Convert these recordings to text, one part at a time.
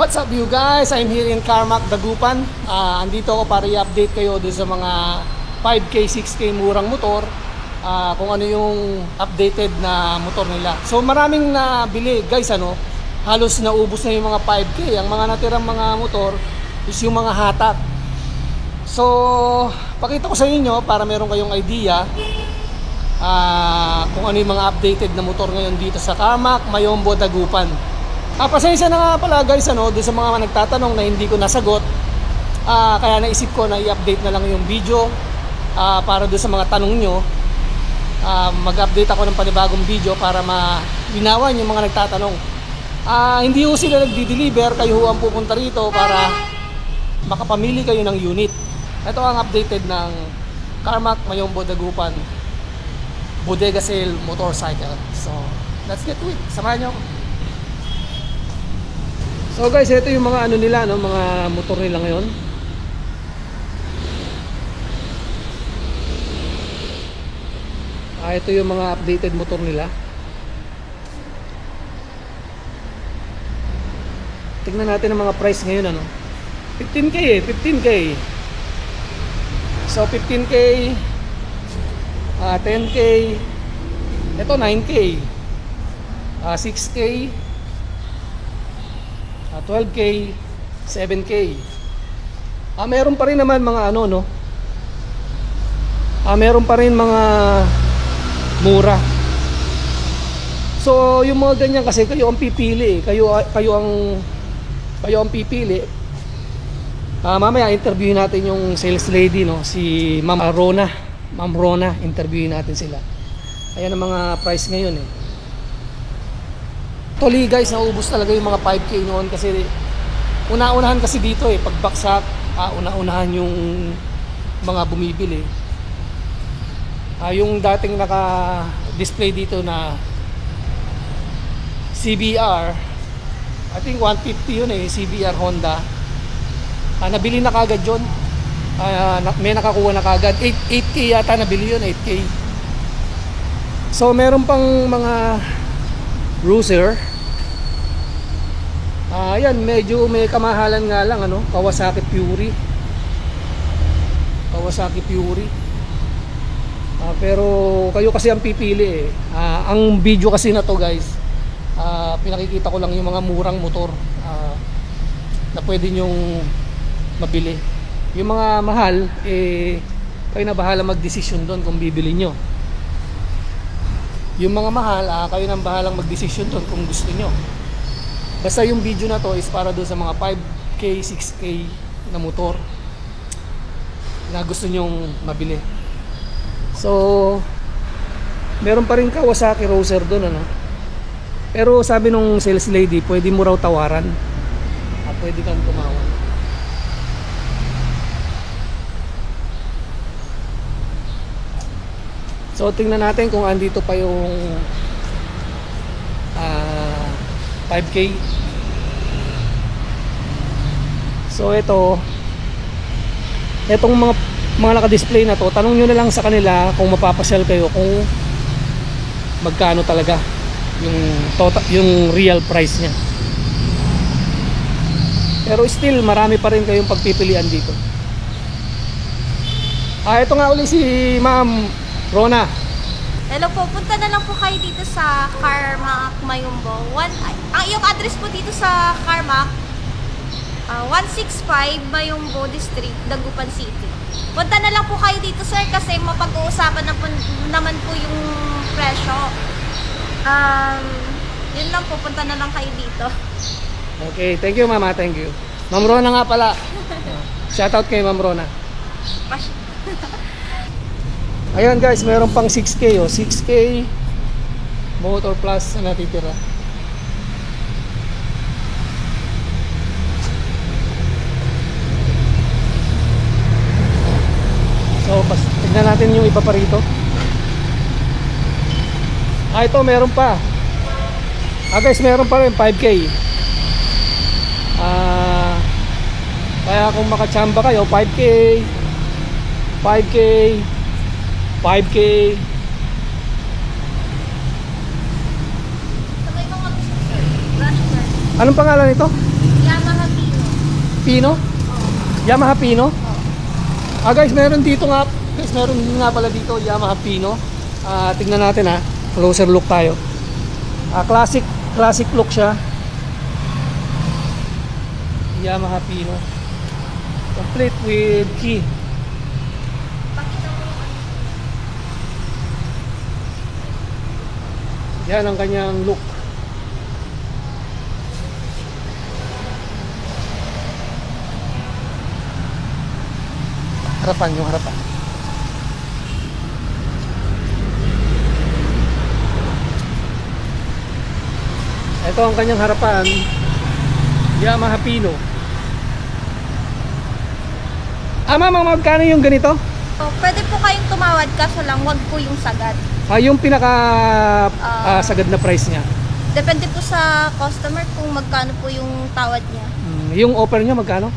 What's up you guys? I'm here in Carmack, Dagupan. Andito ako para i-update kayo doon sa mga 5K, 6K murang motor. Kung ano yung updated na motor nila. So maraming nabili guys, halos naubos na yung mga 5K. Ang mga natirang mga motor is yung mga hatak. So pakita ko sa inyo para meron kayong idea kung ano yung mga updated na motor ngayon dito sa Carmack, Mayombo, Dagupan. Pasensya na nga pala guys, doon sa mga nagtatanong na hindi ko nasagot. Kaya naisip ko na i-update na lang yung video para doon sa mga tanong nyo. Mag-update ako ng panibagong video para malinawan yung mga nagtatanong. Hindi ho sila nagdi-deliver, kayo ho ang pupunta rito para makapamili kayo ng unit. Ito ang updated ng Carmack, Mayombo, Dagupan Bodega Sale Motorcycle. So let's get to it, samahan nyo ako. So guys, ito yung mga nila, mga motor nila ngayon. Ito yung mga updated motor nila. Tingnan natin ang mga price ngayon, 15K 15K. So 15K, 10K, ito 9K, 6K, 12K, 7K. Meron pa rin naman mga meron pa rin mga mura. So yung mga ganyan kasi kayo ang pipili, kayo ang pipili. Mamaya interviewin natin yung sales lady, si Ma'am Rona. Ma'am Rona, interviewin natin sila. Ayan ang mga price ngayon Actually guys, naubos talaga yung mga 5K noon kasi una-unahan kasi dito pagbaksak, una-unahan yung mga bumibili. Yung dating naka-display dito na CBR, I think 150 yun CBR Honda. Nabili na kagad yun. May nakakuha na kagad 8K yata nabili yun, 8K. So meron pang mga cruiser. Ayan, medyo may kamahalan nga lang, Kawasaki Fury. Kawasaki Fury. Pero kayo kasi ang pipili ang video kasi na to guys, pinakikita ko lang yung mga murang motor na pwede nyong mabili. Yung mga mahal, kayo na bahala mag-desisyon doon kung bibili nyo. Yung mga mahal, kayo nang bahalang mag-desisyon doon kung gusto nyo. Basta yung video na to is para doon sa mga 5K, 6K na motor na gusto nyong mabili. So meron pa rin Kawasaki Roser doon, Pero sabi nung sales lady, pwede mo raw tawaran, pwede kang tumawad. So tingnan natin kung andito pa yung 5K. So etong mga naka-display na to, tanong nyo na lang sa kanila kung mapapasyal kayo kung magkano talaga yung total, yung real price nya. Pero still marami pa rin kayong pagpipilian dito. Ito nga uli si Ma'am Rona. Hello po, punta na lang po kayo dito sa Carmack, Mayombo. Ang iyong address po dito sa Carmack, 165 Mayombo District, Dagupan City. Punta na lang po kayo dito sir kasi mapag-uusapan naman po yung presyo. Yun lang po, punta na lang kayo dito. Okay, thank you mama, thank you. Ma'am Rona nga pala. Shoutout kay Ma'am Rona. Ayan guys, meron pang 6K 6K motor plus na natitira. So tignan natin yung iba pa rito. Ito meron pa. Guys, meron pa rin 5K. Kaya kung makachamba kayo, 5K 5K 5K. Anong pangalan nito? Yamaha Pino. Pino? Yamaha Pino? Guys, meron dito nga. Guys, meron din nga pala dito Yamaha Pino. Tignan natin closer look tayo. Classic look siya. Yamaha Pino. Complete with key. Pakita mo yung ano. Yan ang kanyang look. Harapan, yung harapan. Ito ang kanyang harapan. Yamaha Pino. Ma'am, magkano yung ganito? So, pwede po kayong tumawad kaso lang wag po yung sagad. Yung pinaka sagad na price niya. Depende po sa customer kung magkano po yung tawad niya. Yung offer niya magkano?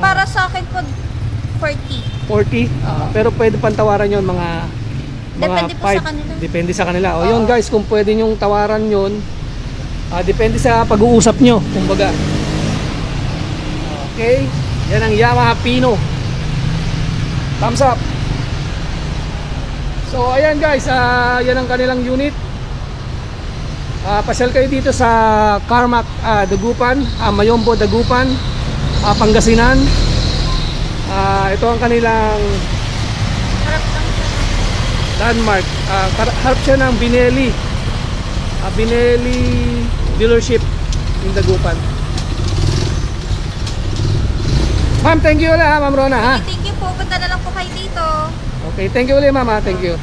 Para sa akin po 40. 40? Pero pwede pantawaran yon mga Depende po sa 5. kanila. Depende sa kanila. O Oo. yun guys, kung pwede nyong tawaran yon, depende sa pag-uusap nyo, kumbaga. Okay, yan ang Yamaha Pino. Thumbs up. So ayan guys, yan ang kanilang unit. Pasyal kayo dito sa Carmack Dagupan, Mayombo Dagupan, Pangasinan. Ito ang kanilang Harap lang siya. landmark. Harap siya ng Binelli. Binelli dealership in Dagupan. Ma'am, thank you ulit Ma'am Rona Thank you po. Punta na lang po kayo dito. Okay, thank you ulit Ma'am Thank you.